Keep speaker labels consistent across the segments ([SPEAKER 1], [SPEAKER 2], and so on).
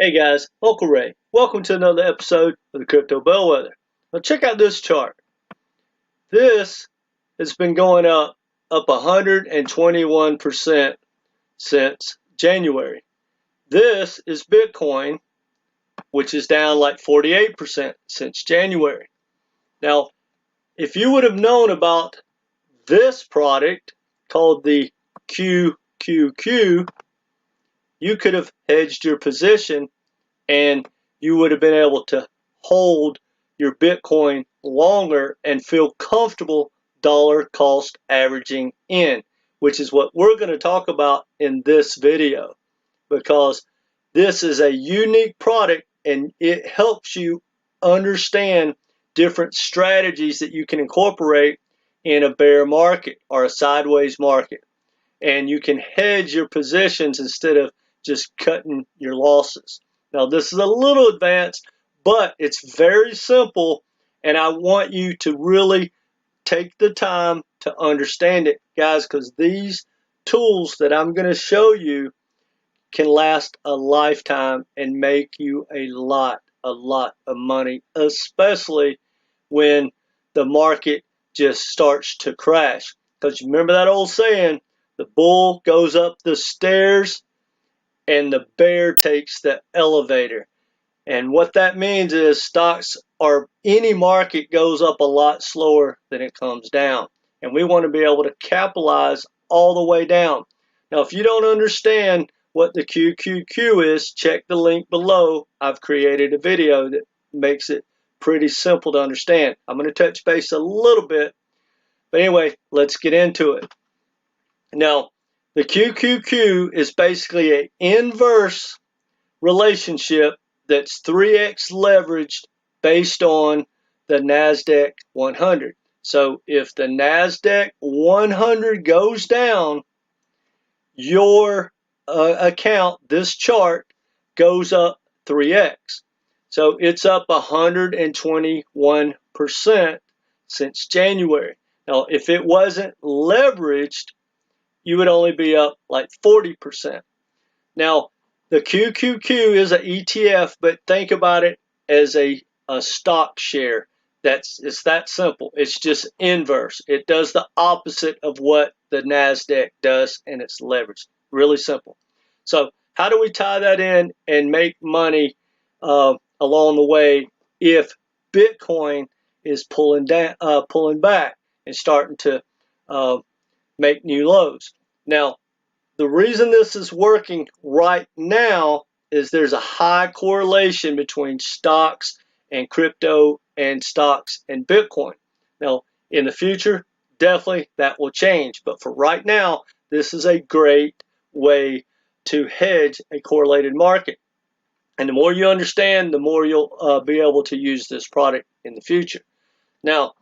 [SPEAKER 1] Hey guys, Uncle Ray. Welcome to another episode of the Crypto Bellwether. Now check out this chart. This has been going up 121% since January. This is Bitcoin, which is down like 48% since January. Now, if you would have known about this product called the QQQ, you could have hedged your position and you would have been able to hold your Bitcoin longer and feel comfortable dollar cost averaging in, which is what we're going to talk about in this video, because this is a unique product and it helps you understand different strategies that you can incorporate in a bear market or a sideways market. And you can hedge your positions instead of just cutting your losses. Now, this is a little advanced, but it's very simple, and I want you to really take the time to understand it, guys, because these tools that I'm going to show you can last a lifetime and make you a lot of money, especially when the market just starts to crash. Because remember that old saying, the bull goes up the stairs and the bear takes the elevator. And what that means is stocks or any market goes up a lot slower than it comes down. And we want to be able to capitalize all the way down. Now, if you don't understand what the QQQ is, check the link below. I've created a video that makes it pretty simple to understand. I'm going to touch base a little bit, but anyway, let's get into it. Now, the QQQ is basically an inverse relationship that's 3x leveraged based on the NASDAQ 100. So if the NASDAQ 100 goes down, your account, this chart, goes up 3x. So it's up 121% since January. Now, if it wasn't leveraged, you would only be up like 40%. Now, the QQQ is an ETF, but think about it as a stock share. It's that simple. It's just inverse. It does the opposite of what the NASDAQ does, and it's leveraged. Really simple. So how do we tie that in and make money along the way if Bitcoin is pulling back and starting to make new lows? Now, the reason this is working right now is there's a high correlation between stocks and crypto and stocks and Bitcoin. Now, in the future, definitely that will change. But for right now, this is a great way to hedge a correlated market. And the more you understand, the more you'll be able to use this product in the future. Now,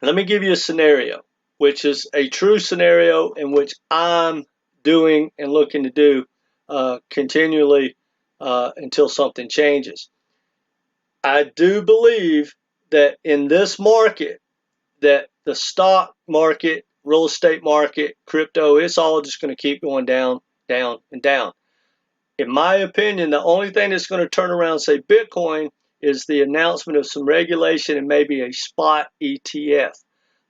[SPEAKER 1] let me give you a scenario, which is a true scenario in which I'm doing and looking to do continually until something changes. I do believe that in this market, that the stock market, real estate market, crypto, it's all just going to keep going down, down, and down. In my opinion, the only thing that's going to turn around, say Bitcoin, is the announcement of some regulation and maybe a spot ETF.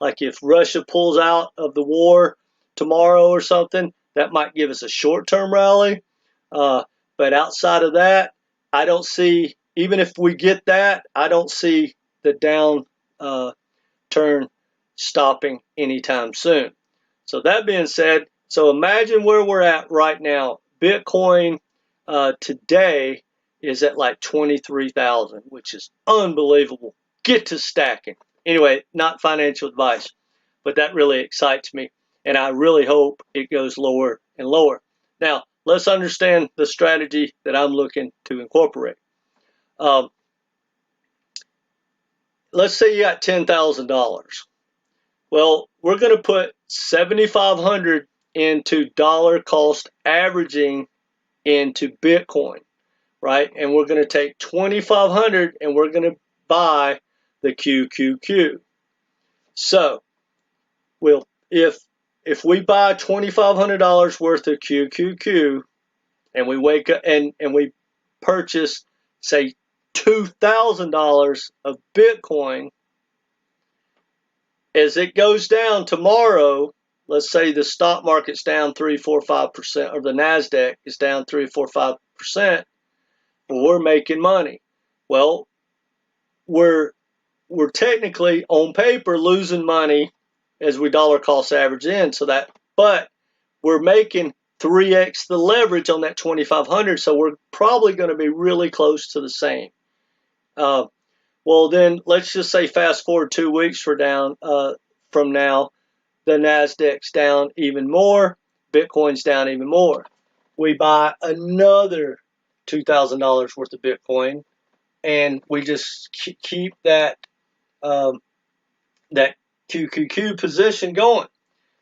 [SPEAKER 1] Like if Russia pulls out of the war tomorrow or something, that might give us a short-term rally. But outside of that, I don't see, even if we get that, I don't see the down turn stopping anytime soon. So that being said, so imagine where we're at right now. Bitcoin today is at like 23,000, which is unbelievable. Get to stacking. Anyway, not financial advice, but that really excites me, and I really hope it goes lower and lower. Now, let's understand the strategy that I'm looking to incorporate. Let's say you got $10,000. Well, we're going to put 7,500 into dollar cost averaging into Bitcoin, right? And we're going to take 2,500 and we're going to buy the QQQ. So, if we buy $2,500 worth of QQQ and we wake up and we purchase, say, $2,000 of Bitcoin. As it goes down tomorrow, let's say the stock market's down 3, 4, 5%, or the NASDAQ is down 3, 4, 5%, we're making money. Well, we're technically on paper losing money as we dollar cost average in. But we're making 3x the leverage on that 2,500, so we're probably going to be really close to the same. Well, then let's just say fast forward 2 weeks from now, the NASDAQ's down even more, Bitcoin's down even more. We buy another $2,000 worth of Bitcoin, and we just keep that QQQ position going.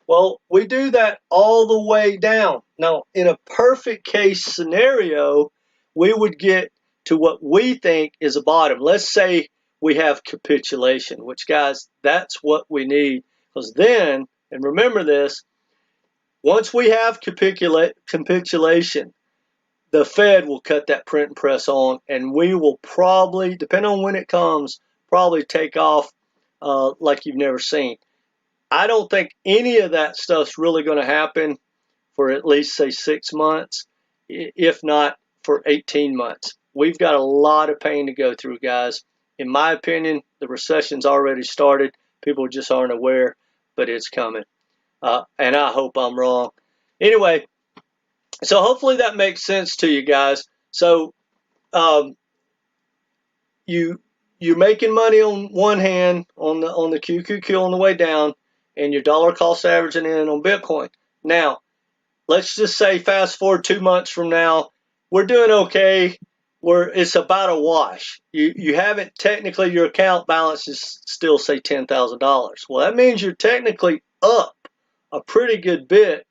[SPEAKER 1] Well, we do that all the way down. Now, in a perfect case scenario, we would get to what we think is a bottom. Let's say we have capitulation, which, guys, that's what we need. Because then, and remember this, once we have capitulation, the Fed will cut that print and press on, and we will probably, depending on when it comes, probably take off like you've never seen. I don't think any of that stuff's really going to happen for at least, say, 6 months, if not for 18 months. We've got a lot of pain to go through, guys. In my opinion, the recession's already started. People just aren't aware, but it's coming. And I hope I'm wrong. Anyway, so hopefully that makes sense to you guys. So you're making money on one hand on the QQQ on the way down, and your dollar cost averaging in on Bitcoin. Now, let's just say fast forward 2 months from now, we're doing okay. It's about a wash. You haven't technically, your account balance is still, say, $10,000. Well, that means you're technically up a pretty good bit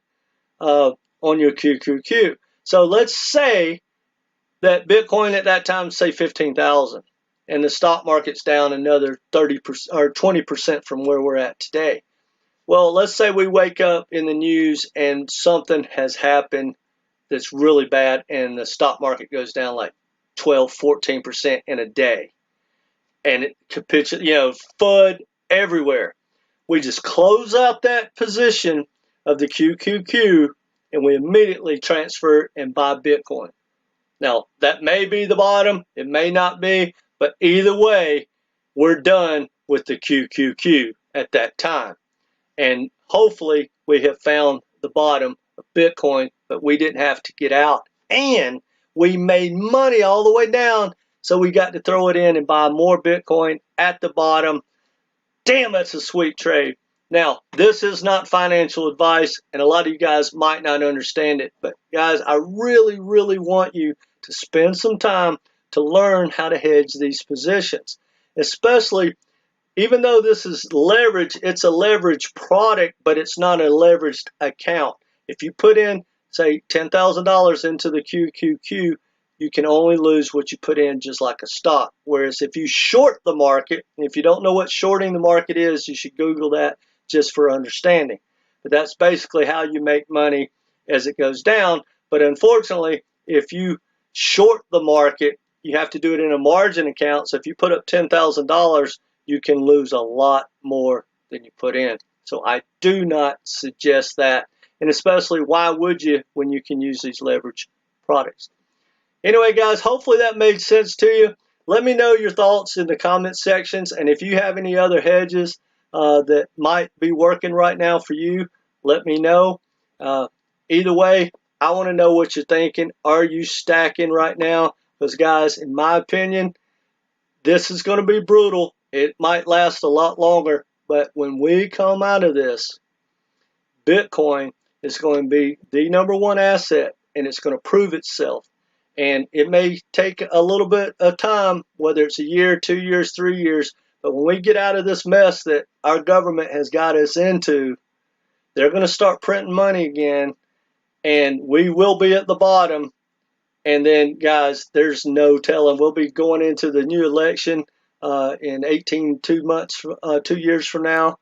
[SPEAKER 1] on your QQQ. So let's say that Bitcoin at that time, say 15,000, and the stock market's down another 30% or 20% from where we're at today. Well, let's say we wake up in the news and something has happened that's really bad, and the stock market goes down like 12, 14% in a day, and it capitulates, FUD everywhere. We just close out that position of the QQQ, and we immediately transfer and buy Bitcoin. Now, that may be the bottom, it may not be, but either way, we're done with the QQQ at that time. And hopefully we have found the bottom of Bitcoin, but we didn't have to get out. And we made money all the way down, so we got to throw it in and buy more Bitcoin at the bottom. Damn, that's a sweet trade. Now, this is not financial advice, and a lot of you guys might not understand it. But guys, I really, really want you to spend some time to learn how to hedge these positions, especially even though this is leverage, it's a leverage product, but it's not a leveraged account. If you put in, say, $10,000 into the QQQ, you can only lose what you put in, just like a stock. Whereas if you short the market, if you don't know what shorting the market is, you should Google that just for understanding. But that's basically how you make money as it goes down. But unfortunately, if you short the market, you have to do it in a margin account. So if you put up $10,000, you can lose a lot more than you put in. So I do not suggest that. And especially, why would you when you can use these leverage products? Anyway, guys, hopefully that made sense to you. Let me know your thoughts in the comment sections. And if you have any other hedges that might be working right now for you, let me know. Either way, I want to know what you're thinking. Are you stacking right now? Because, guys, in my opinion, this is going to be brutal. It might last a lot longer, but when we come out of this, Bitcoin is going to be the #1 asset, and it's going to prove itself. And it may take a little bit of time, whether it's a year, 2 years, 3 years, but when we get out of this mess that our government has got us into, they're going to start printing money again, and we will be at the bottom. And then, guys, there's no telling. We'll be going into the new election in 2 years from now.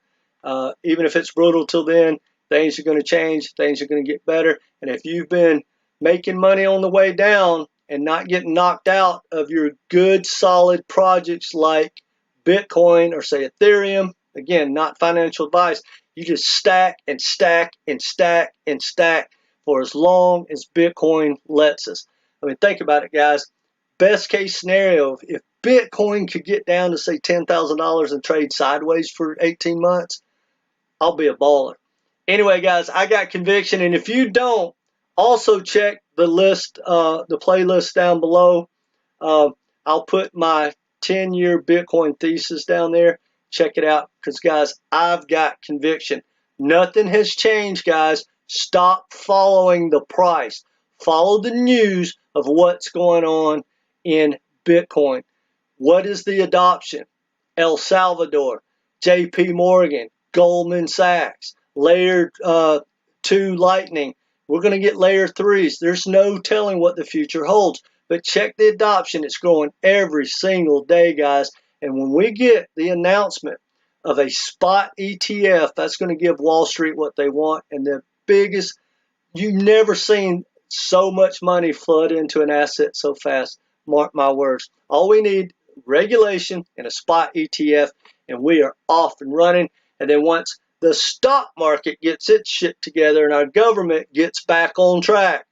[SPEAKER 1] Even if it's brutal till then, things are going to change. Things are going to get better. And if you've been making money on the way down and not getting knocked out of your good, solid projects like Bitcoin or say Ethereum. Again, not financial advice. You just stack and stack and stack and stack for as long as Bitcoin lets us. I mean, think about it, guys. Best case scenario, if Bitcoin could get down to say $10,000 and trade sideways for 18 months, I'll be a baller. Anyway, guys, I got conviction, and if you don't, also check the list, the playlist down below. I'll put my 10-year Bitcoin thesis down there. Check it out, because, guys, I've got conviction. Nothing has changed, guys. Stop following the price. Follow the news of what's going on in Bitcoin. What is the adoption? El Salvador, JP Morgan, Goldman Sachs, layer 2 Lightning. We're going to get layer 3s. There's no telling what the future holds. But check the adoption. It's growing every single day, guys. And when we get the announcement of a spot ETF, that's going to give Wall Street what they want. And the biggest, you've never seen so much money flood into an asset so fast. Mark my words. All we need, regulation and a spot ETF, and we are off and running. And then once the stock market gets its shit together and our government gets back on track,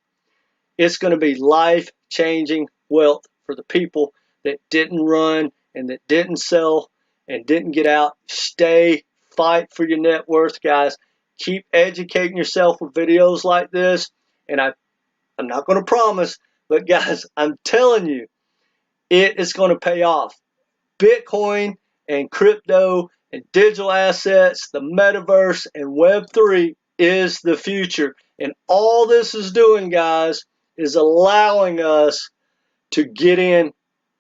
[SPEAKER 1] it's going to be life-changing wealth for the people that didn't run and that didn't sell and didn't get out. Stay, fight for your net worth, guys. Keep educating yourself with videos like this. And I'm not going to promise, but guys, I'm telling you, it is going to pay off. Bitcoin and crypto and digital assets, the metaverse and Web3 is the future. And all this is doing, guys, is allowing us to get in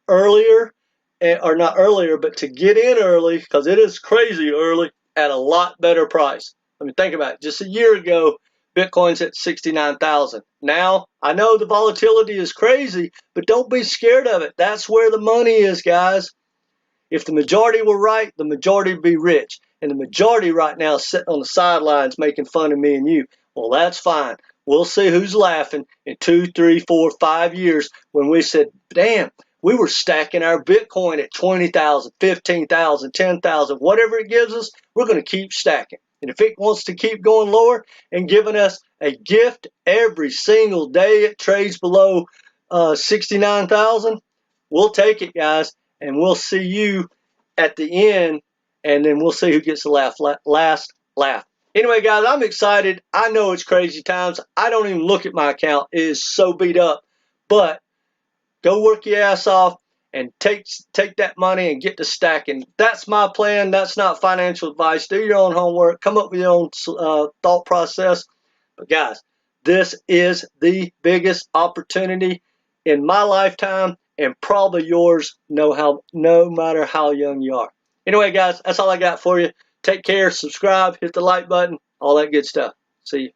[SPEAKER 1] earlier, or not earlier, but to get in early, because it is crazy early, at a lot better price. I mean, think about it. Just a year ago, Bitcoin's at 69,000. Now, I know the volatility is crazy, but don't be scared of it. That's where the money is, guys. If the majority were right, the majority would be rich. And the majority right now is sitting on the sidelines making fun of me and you. Well, that's fine. We'll see who's laughing in 2, 3, 4, 5 years when we said, damn, we were stacking our Bitcoin at 20,000, 15,000, 10,000, whatever it gives us, we're going to keep stacking. And if it wants to keep going lower and giving us a gift every single day it trades below 69,000, we'll take it, guys. And we'll see you at the end, and then we'll see who gets the last laugh. Anyway, guys, I'm excited. I know it's crazy times. I don't even look at my account. It is so beat up. But go work your ass off and take that money and get to stacking. That's my plan. That's not financial advice. Do your own homework. Come up with your own thought process. But, guys, this is the biggest opportunity in my lifetime, and probably yours, no matter how young you are. Anyway, guys, that's all I got for you. Take care, subscribe, hit the like button, all that good stuff. See you.